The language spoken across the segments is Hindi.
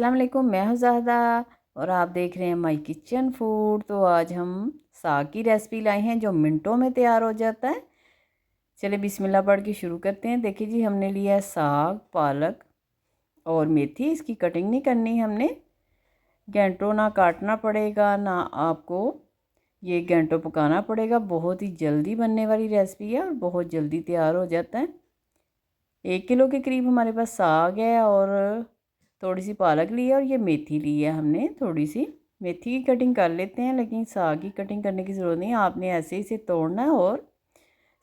अस्सलाम वालेकुम, मैं हूँ ज़ाहदा और आप देख रहे हैं माय किचन फूड। तो आज हम साग की रेसिपी लाए हैं जो मिनटों में तैयार हो जाता है। चलिए बिस्मिल्लाह पढ़ के शुरू करते हैं। देखिए जी, हमने लिया है साग, पालक और मेथी। इसकी कटिंग नहीं करनी हमने, घंटों ना काटना पड़ेगा ना आपको ये घंटों पकाना पड़ेगा। बहुत ही जल्दी बनने वाली रेसिपी है और बहुत जल्दी तैयार हो जाता है। 1 किलो के करीब हमारे पास साग है और थोड़ी सी पालक ली है और ये मेथी ली है हमने। थोड़ी सी मेथी की कटिंग कर लेते हैं, लेकिन साग की कटिंग करने की ज़रूरत नहीं है। आपने ऐसे ही इसे तोड़ना है और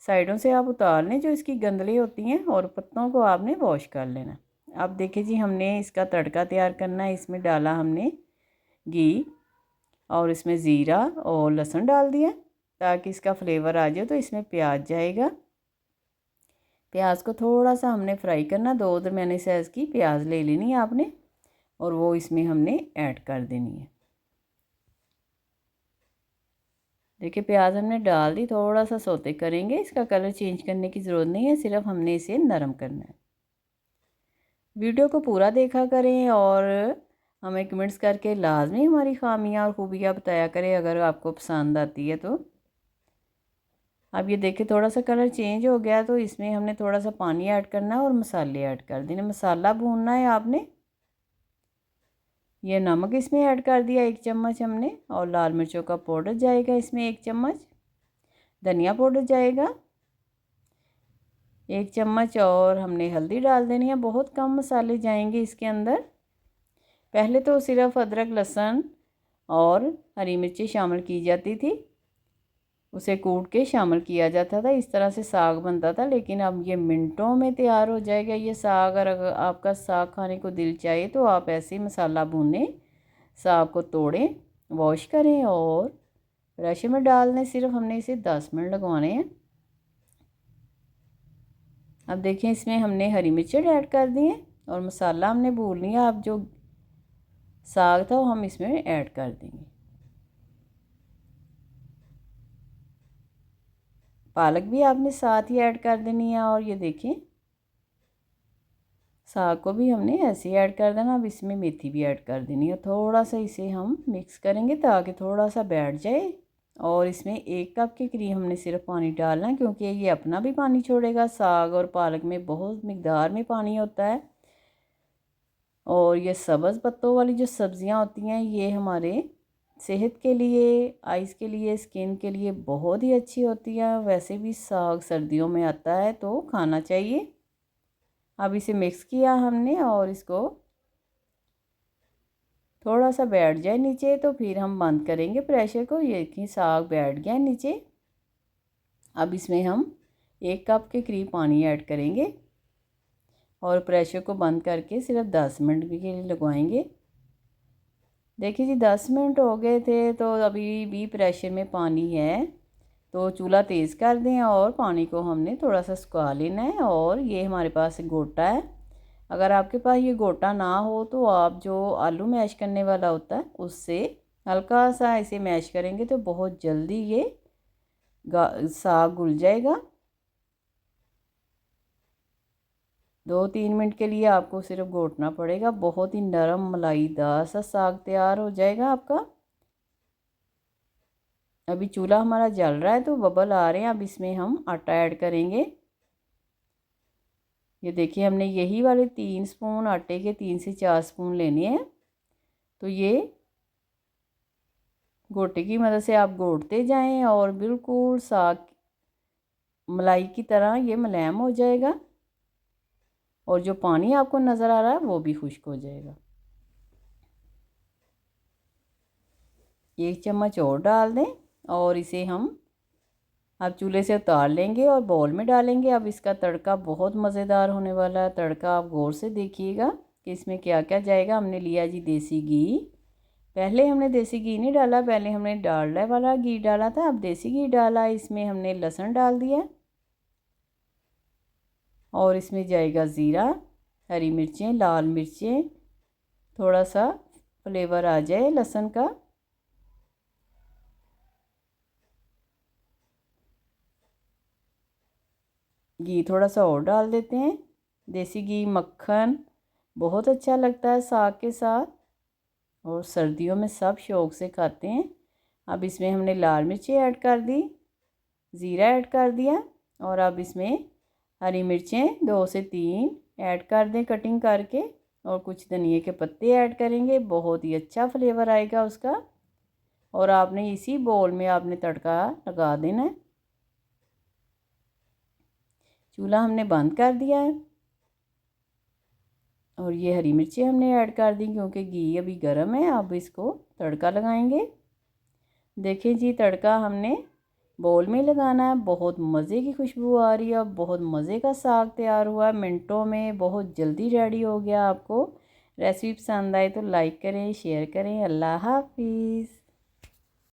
साइडों से आप उतार लें जो इसकी गंदली होती हैं और पत्तों को आपने वॉश कर लेना। अब देखिए जी, हमने इसका तड़का तैयार करना है। इसमें डाला हमने घी और इसमें ज़ीरा और लहसुन डाल दिया ताकि इसका फ्लेवर आ जाए। तो इसमें प्याज जाएगा। प्याज को थोड़ा सा हमने फ्राई करना, 2 दरमियाने साइज़ की प्याज ले लेनी है आपने और वो इसमें हमने ऐड कर देनी है। देखिए प्याज हमने डाल दी, थोड़ा सा सौते करेंगे। इसका कलर चेंज करने की ज़रूरत नहीं है, सिर्फ हमने इसे नरम करना है। वीडियो को पूरा देखा करें और हमें कमेंट्स करके लाजमी हमारी खामियां और खूबियां बताया करें अगर आपको पसंद आती है तो। अब ये देखिए थोड़ा सा कलर चेंज हो गया, तो इसमें हमने थोड़ा सा पानी ऐड करना है और मसाले ऐड कर देने। मसाला भूनना है आपने। ये नमक इसमें ऐड कर दिया 1 चम्मच हमने, और लाल मिर्चों का पाउडर जाएगा इसमें 1 चम्मच, धनिया पाउडर जाएगा 1 चम्मच, और हमने हल्दी डाल देनी है। बहुत कम मसाले जाएंगे इसके अंदर। पहले तो सिर्फ अदरक, लहसुन और हरी मिर्ची शामिल की जाती थी, उसे कूट के शामिल किया जाता था, इस तरह से साग बनता था। लेकिन अब ये मिनटों में तैयार हो जाएगा ये साग। अगर आपका साग खाने को दिल चाहे तो आप ऐसे ही मसाला भूनें, साग को तोड़ें, वॉश करें और प्रेशर में डाल दें। सिर्फ हमने इसे 10 मिनट लगवाने हैं। अब देखें इसमें हमने हरी मिर्चें ऐड कर दी हैं और मसाला हमने भून लिया। अब जो साग था वो हम इसमें ऐड कर देंगे। पालक भी आपने साथ ही ऐड कर देनी है और ये देखें साग को भी हमने ऐसे ही ऐड कर देना। अब इसमें मेथी भी ऐड कर देनी है। थोड़ा सा इसे हम मिक्स करेंगे ताकि थोड़ा सा बैठ जाए। और इसमें 1 कप के करीब हमने सिर्फ पानी डालना है, क्योंकि ये अपना भी पानी छोड़ेगा। साग और पालक में बहुत मिकदार में पानी होता है और ये सब्ज़ पत्तों वाली जो सब्ज़ियां होती हैं ये हमारे सेहत के लिए, आइज़ के लिए, स्किन के लिए बहुत ही अच्छी होती है। वैसे भी साग सर्दियों में आता है तो खाना चाहिए। अब इसे मिक्स किया हमने और इसको थोड़ा सा बैठ जाए नीचे तो फिर हम बंद करेंगे प्रेशर को। ये कि साग बैठ गया नीचे। अब इसमें हम 1 कप के करीब पानी ऐड करेंगे और प्रेशर को बंद करके सिर्फ 10 मिनट के लिए लगवाएंगे। देखिए जी 10 मिनट हो गए थे तो अभी भी प्रेशर में पानी है, तो चूल्हा तेज़ कर दें और पानी को हमने थोड़ा सा सुखा लेना है। और ये हमारे पास गोटा है। अगर आपके पास ये गोटा ना हो तो आप जो आलू मैश करने वाला होता है उससे हल्का सा इसे मैश करेंगे तो बहुत जल्दी ये साग घुल जाएगा। 2-3 मिनट के लिए आपको सिर्फ घोटना पड़ेगा। बहुत ही नरम मलाईदार सा साग तैयार हो जाएगा आपका। अभी चूल्हा हमारा जल रहा है तो बबल आ रहे हैं। अब इसमें हम आटा ऐड करेंगे। ये देखिए हमने यही वाले 3 स्पून आटे के 3 से 4 स्पून लेने हैं। तो ये गोटे की मदद से आप घोटते जाएं और बिल्कुल साग मलाई की तरह ये मुलायम हो जाएगा और जो पानी आपको नज़र आ रहा है वो भी खुश्क हो जाएगा। 1 चम्मच और डाल दें और इसे हम अब चूल्हे से उतार लेंगे और बाउल में डालेंगे। अब इसका तड़का बहुत मज़ेदार होने वाला है। तड़का आप गौर से देखिएगा कि इसमें क्या क्या जाएगा। हमने लिया जी देसी घी। पहले हमने देसी घी नहीं डाला, पहले हमने डालडा वाला घी डाला था। अब देसी घी डाला। इसमें हमने लहसुन डाल दिया और इसमें जाएगा ज़ीरा, हरी मिर्चें, लाल मिर्चें, थोड़ा सा फ्लेवर आ जाए लहसुन का। घी थोड़ा सा और डाल देते हैं। देसी घी, मक्खन बहुत अच्छा लगता है साग के साथ और सर्दियों में सब शौक़ से खाते हैं। अब इसमें हमने लाल मिर्ची ऐड कर दी, ज़ीरा ऐड कर दिया और अब इसमें हरी मिर्चें 2 से 3 ऐड कर दें कटिंग करके और कुछ धनिए के पत्ते ऐड करेंगे। बहुत ही अच्छा फ्लेवर आएगा उसका। और आपने इसी बोल में आपने तड़का लगा देना है। चूल्हा हमने बंद कर दिया है और ये हरी मिर्ची हमने ऐड कर दी क्योंकि घी अभी गर्म है। अब इसको तड़का लगाएंगे। देखें जी, तड़का हमने बोल में लगाना है। बहुत मज़े की खुशबू आ रही है। बहुत मज़े का साग तैयार हुआ है, मिनटों में बहुत जल्दी रेडी हो गया। आपको रेसिपी पसंद आए तो लाइक करें, शेयर करें। अल्लाह हाफिज़।